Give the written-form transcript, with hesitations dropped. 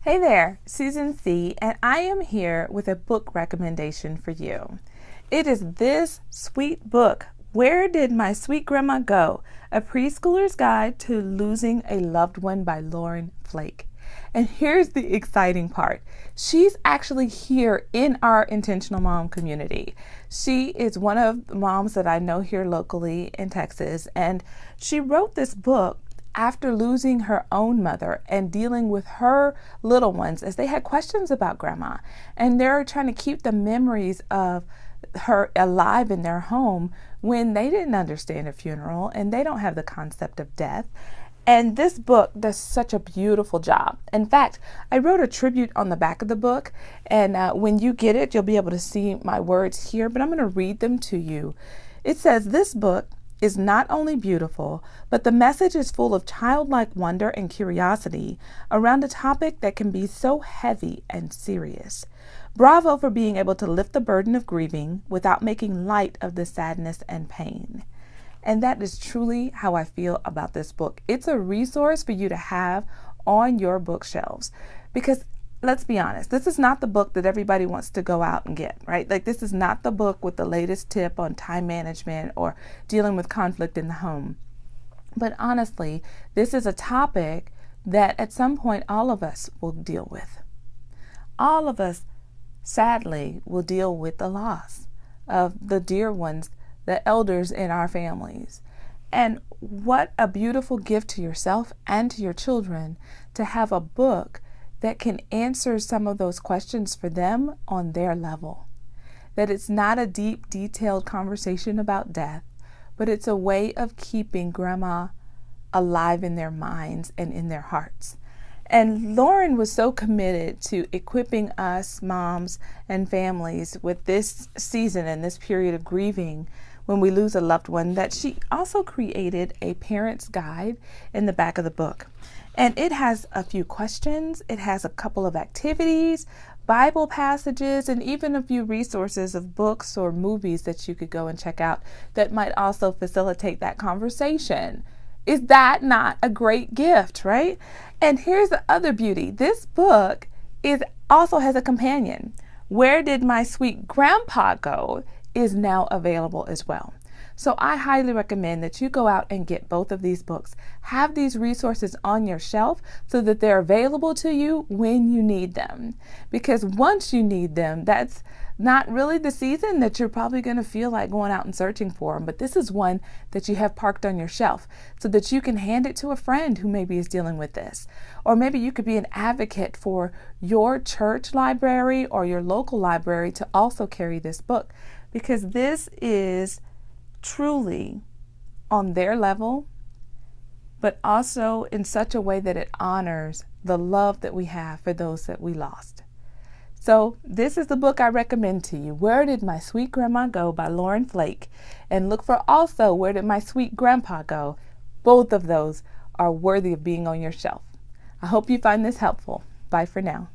Hey there, Susan C., and I am here with a book recommendation for you. It is this sweet book, Where Did My Sweet Grandma Go? A Preschooler's Guide to Losing a Loved One by Lauren Flake. And here's the exciting part. She's actually here in our Intentional Mom community. She is one of the moms that I know here locally in Texas, and she wrote this book after losing her own mother and dealing with her little ones as they had questions about grandma. And they're trying to keep the memories of her alive in their home when they didn't understand a funeral and they don't have the concept of death. And this book does such a beautiful job. In fact, I wrote a tribute on the back of the book, and when you get it, you'll be able to see my words here, but I'm going to read them to you. It says, "This book is not only beautiful, but the message is full of childlike wonder and curiosity around a topic that can be so heavy and serious. Bravo for being able to lift the burden of grieving without making light of the sadness and pain." And that is truly how I feel about this book. It's a resource for you to have on your bookshelves because let's be honest, this is not the book that everybody wants to go out and get, right? Like, this is not the book with the latest tip on time management or dealing with conflict in the home. But honestly, this is a topic that at some point all of us will deal with. All of us, sadly, will deal with the loss of the dear ones, the elders in our families. And what a beautiful gift to yourself and to your children to have a book that can answer some of those questions for them on their level. That it's not a deep, detailed conversation about death, but it's a way of keeping grandma alive in their minds and in their hearts. And Lauren was so committed to equipping us moms and families with this season and this period of grieving when we lose a loved one that she also created a parent's guide in the back of the book. And it has a few questions, it has a couple of activities, Bible passages, and even a few resources of books or movies that you could go and check out that might also facilitate that conversation. Is that not a great gift, right? And here's the other beauty. This book also has a companion. Where Did My Sweet Grandpa Go? Is now available as well. So I highly recommend that you go out and get both of these books. Have these resources on your shelf so that they're available to you when you need them. Because once you need them, that's not really the season that you're probably going to feel like going out and searching for them. But this is one that you have parked on your shelf so that you can hand it to a friend who maybe is dealing with this. Or maybe you could be an advocate for your church library or your local library to also carry this book. Because this is truly on their level, but also in such a way that it honors the love that we have for those that we lost. So this is the book I recommend to you, Where Did My Sweet Grandma Go? By Lauren Flake. And look for also Where Did My Sweet Grandpa Go? Both of those are worthy of being on your shelf. I hope you find this helpful. Bye for now.